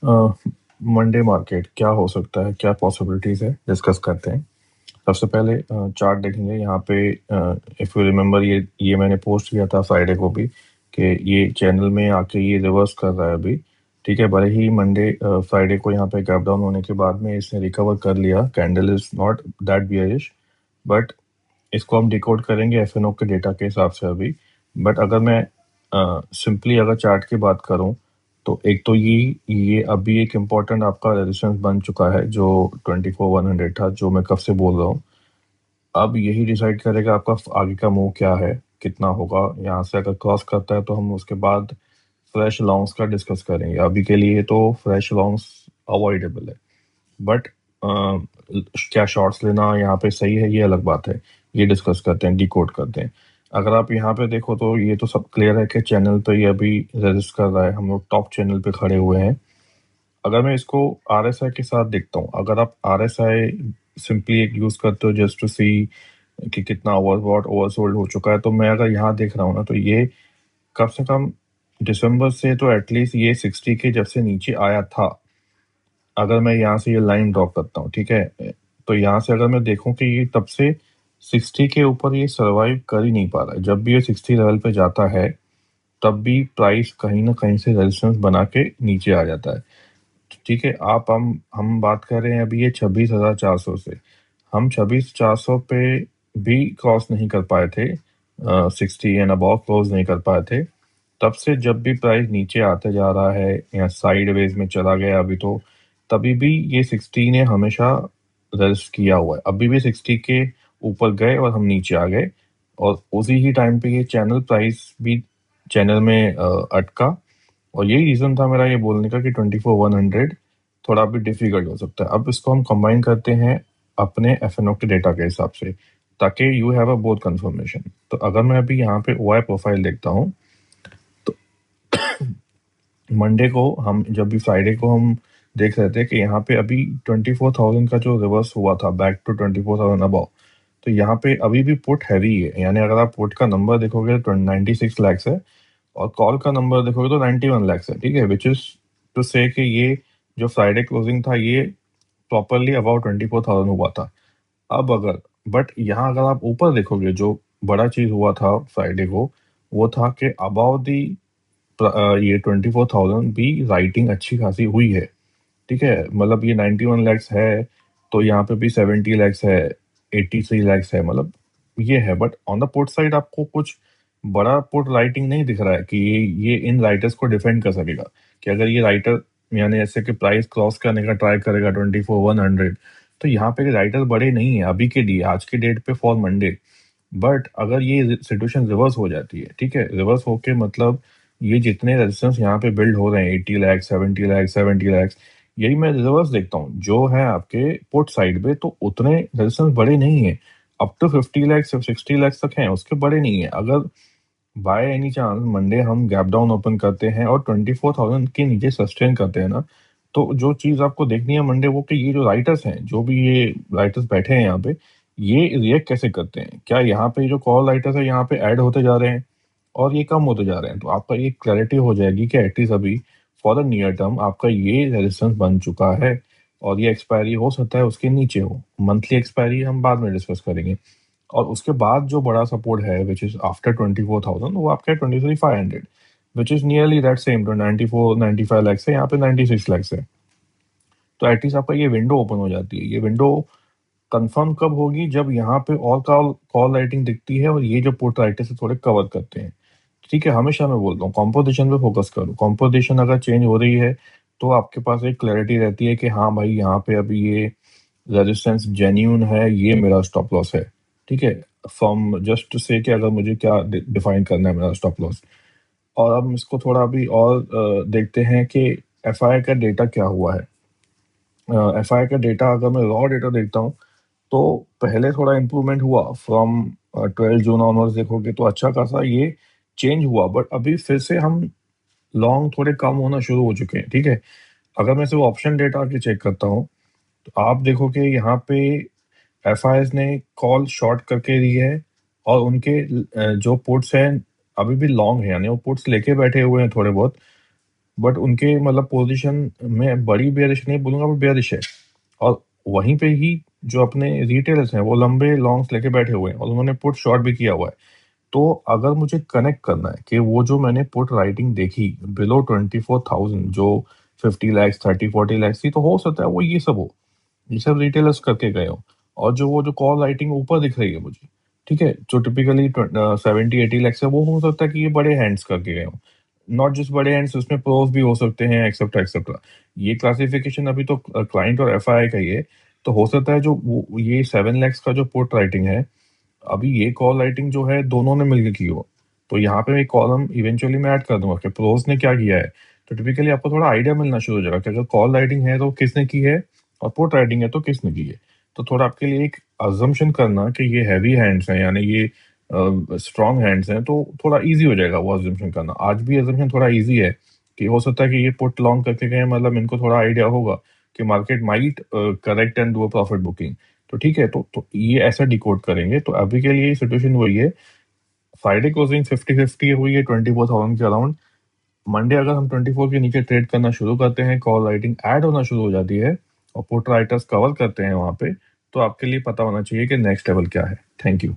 Monday market क्या हो सकता है, क्या पॉसिबिलिटीज है, डिस्कस करते हैं। सबसे पहले चार्ट देखेंगे यहाँ पे। इफ यू रिमेम्बर, ये मैंने पोस्ट किया था फ्राइडे को भी कि ये चैनल में आके ये रिवर्स कर रहा है अभी। ठीक है, भले ही मंडे फ्राइडे को यहाँ पे गैप डाउन होने के बाद में इसने रिकवर कर लिया, candle is not that bearish, but इसको हम डिकोड करेंगे एफएनओ के डेटा के हिसाब से अभी। बट अगर मैं सिंपली अगर चार्ट की बात करूं, तो एक तो ये अभी एक इम्पॉर्टेंट आपका रेजिस्टेंस बन चुका है जो 24,100 था, जो मैं कब से बोल रहा हूँ। अब यही डिसाइड करेगा आपका आगे का मूव क्या है, कितना होगा। यहाँ से अगर क्रॉस करता है तो हम उसके बाद फ्रेश लॉन्ग्स का डिस्कस करेंगे। अभी के लिए तो फ्रेश लॉन्ग्स अवॉइडेबल है, बट क्या शॉर्ट्स लेना यहाँ पे सही है, ये अलग बात है। ये डिस्कस करते हैं, डिकोड करते हैं। अगर आप यहाँ पे देखो तो ये तो सब क्लियर है कि चैनल पे ये अभी रेजिस्ट कर रहा है, हम लोग टॉप चैनल पे खड़े हुए हैं। अगर मैं इसको आरएसआई के साथ देखता हूँ, अगर आप आरएसआई सिंपली एक यूज करते हो जस्ट टू सी कि कितना ओवरबॉट ओवरसोल्ड हो चुका है, तो मैं अगर यहाँ देख रहा हूँ ना, तो ये कम से कम दिसंबर से तो एटलीस्ट ये 60 के जब से नीचे आया था। अगर मैं यहाँ से ये लाइन ड्रॉ करता हूँ, ठीक है, तो यहाँ से अगर मैं देखूं कि ये तब से 60 के ऊपर ये सरवाइव कर ही नहीं पा रहा है। जब भी ये 60 लेवल पे जाता है, तब भी प्राइस कहीं ना कहीं से रेजिस्टेंस बना के नीचे आ जाता है। ठीक है, आप हम बात कर रहे हैं अभी ये 26,400 से। हम 26,400 पे भी क्रॉस नहीं कर पाए थे, 60 एंड अबव क्लोज नहीं कर पाए थे। तब से जब भी प्राइस नीचे आते जा रहा है या साइडवेज में चला गया अभी, तो तभी भी ये 60 ने हमेशा रेजिस्ट किया हुआ है। अभी भी 60 के ऊपर गए और हम नीचे आ गए, और उसी ही टाइम पे ये चैनल प्राइस भी चैनल में अटका। और यही रीजन था मेरा ये बोलने का कि 24,100 थोड़ा भी डिफिकल्ट हो सकता है। अब इसको हम कंबाइन करते हैं अपने एफएनओ के डेटा के हिसाब से, ताकि you have a both confirmation. तो अगर मैं अभी यहाँ पे ओआई प्रोफाइल देखता हूँ, तो मंडे को हम जब भी फ्राइडे को हम देख रहे थे कि यहाँ पे अभी 24,000 का जो रिवर्स हुआ था बैक टू 24,000 अबाउ, तो यहाँ पे अभी भी पुट हैवी है। यानी अगर आप पुट का नंबर देखोगे तो 96 लैक्स है, और कॉल का नंबर देखोगे तो 91 लैक्स है। ठीक है, विच इज टू से कि ये जो फ्राइडे क्लोजिंग था ये प्रॉपरली अबाउट 24,000 हुआ था। अब अगर बट यहाँ अगर आप ऊपर देखोगे, जो बड़ा चीज हुआ था फ्राइडे को, वो था कि अबाउट दी ये 24,000 भी राइटिंग अच्छी खासी हुई है। ठीक है, मतलब ये 91 लैक्स है, तो यहाँ पे भी 70 लैक्स है, 83 लैक्स है, मतलब ये है। But on the put side आपको कुछ बड़ा पुट राइटिंग नहीं दिख रहा है कि ये इन राइटर्स को डिफेंड कर सकेगा। कि अगर ये राइटर यानी ऐसे कि प्राइस क्रॉस करने का ट्राई करेगा 24,100, तो यहाँ पे राइटर बड़े नहीं है अभी के लिए, आज के डेट पे फॉर मंडे। बट अगर ये सिचुएशन रिवर्स हो जाती है, ठीक है, रिवर्स होके मतलब ये जितने रेजिस्टेंस यहाँ पे बिल्ड हो रहे हैं 80 लाख 70 लाख 70 लाख, यही मैं रिवर्स देखता हूँ जो है आपके पुट साइड पे, तो उतने रेजिस्टेंस बड़े नहीं है। अप टू 50 लाख 60 लाख तक हैं, उसके बड़े नहीं है। अगर बाय एनी चांस मंडे हम गैप डाउन ओपन करते हैं और 24,000 के नीचे सस्टेन करते हैं ना, तो जो चीज आपको देखनी है मंडे, वो कि ये जो राइटर्स हैं, जो भी ये राइटर्स बैठे हैं यहाँ पे, ये रिएक्ट कैसे करते हैं। क्या यहाँ पे जो कॉल राइटर्स है यहाँ पे ऐड होते जा रहे हैं और ये कम होते जा रहे हैं, तो आपका ये क्लैरिटी हो जाएगी कि एटलीस्ट अभी फॉर द नियर टर्म आपका ये रेजिस्टेंस बन चुका है, और ये एक्सपायरी हो सकता है उसके नीचे हो। मंथली एक्सपायरी हम बाद में डिस्कस करेंगे। और उसके बाद जो बड़ा सपोर्ट है विच इज आफ्टर 24,000, वो आपका 23,500, which is nearly that same, तो 94-95 लैक्स है, यहाँ पे 96 लैक्स है। तो एटलीस्ट आपका ये विंडो ओपन हो जाती है। ये विंडो कंफर्म कब होगी, जब यहाँ पे और कॉल कॉल राइटिंग दिखती है और ये जो पुट राइटर से थोड़े कवर करते हैं। ठीक है, हमेशा मैं बोलता हूँ कॉम्पोजिशन पे फोकस करो। कॉम्पोजिशन अगर चेंज हो रही है, तो आपके पास एक क्लैरिटी रहती है कि हाँ भाई, यहाँ पे अभी ये रेजिस्टेंस जेन्यून है, ये मेरा स्टॉप लॉस है। ठीक है, फ्रॉम जस्ट से कि अगर मुझे क्या डिफाइन करना है मेरा स्टॉप लॉस। और हम इसको थोड़ा अभी और देखते हैं कि एफआई का डेटा क्या हुआ है। एफआई का डेटा अगर मैं रॉ डेटा देखता हूँ, तो पहले थोड़ा इम्प्रूवमेंट हुआ फ्रॉम 12 जून ऑनवर्ड्स देखोगे तो अच्छा खासा ये चेंज हुआ, बट अभी फिर से हम लॉन्ग थोड़े कम होना शुरू हो चुके हैं। ठीक है, अगर मैं सिर्फ ऑप्शन डेटा के चेक करता हूँ, तो आप देखोगे यहाँ पे एफ ने कॉल शॉर्ट करके दी है, और उनके जो पुट्स हैं अभी भी लॉन्ग है, यानी वो पुट्स लेके बैठे हुए हैं थोड़े बहुत। बट उनके मतलब पोजीशन में बड़ी बेयरिश नहीं बोलूंगा, वो बेयरिश है। और वहीं पे ही जो अपने रिटेलर्स हैं वो लंबे लॉन्ग्स लेके बैठे हुए हैं और उन्होंने पुट शॉर्ट भी किया हुआ है। तो अगर मुझे कनेक्ट करना है कि वो जो मैंने पुट राइटिंग देखी बिलो 24,000 जो 50 lakhs 30-40 lakhs थी, तो हो सकता है वो ये सब रिटेलर्स करके गए हो। और जो वो जो कॉल राइटिंग ऊपर दिख रही है मुझे, ठीक है, जो टिपिकली 70-80 lakhs है, वो हो सकता है कि ये बड़े हैंड्स करके गए हो। नॉट जस्ट बड़े हैंड्स, उसमें प्रोस भी हो सकते हैं, एक्सेट्रा एक्सेट्रा। ये क्लासिफिकेशन अभी तो क्लाइंट और एफआई का ही है। तो हो सकता है जो ये 7 lakhs का जो पुट राइटिंग है, अभी ये कॉल राइटिंग जो है दोनों ने मिलकर की हो। तो यहाँ पे एक कॉलम इवेंचुअली मैं ऐड कर दूंगा कि प्रोस ने क्या किया है। तो टिपिकली आपको थोड़ा आइडिया मिलना शुरू हो जाएगा कि अगर कॉल राइटिंग है तो किसने की है, और पुट राइटिंग है तो किसने की है। तो थोड़ा आपके लिए एक अजम्पशन करना कि ये हैवी हैंड्स हैं, यानी ये स्ट्रॉन्ग हैंड्स हैं, तो थोड़ा इजी हो जाएगा वो अजम्पशन करना। आज भी अजम्पशन थोड़ा इजी है कि हो सकता है कि ये पुट लॉन्ग करके गए, मतलब इनको थोड़ा आइडिया होगा कि market might correct and do a profit booking. तो ठीक है, तो ये ऐसा डिकोड करेंगे। तो अभी के लिए सिचुएशन वही है, फ्राइडे क्लोजिंग 50-50 हुई है 24,000 के अराउंड। मंडे अगर हम 24 के नीचे ट्रेड करना शुरू करते हैं, कॉल राइटिंग ऐड होना शुरू हो जाती है और पुट राइटर्स कवर करते हैं वहां पे, तो आपके लिए पता होना चाहिए कि नेक्स्ट लेवल क्या है। Thank you.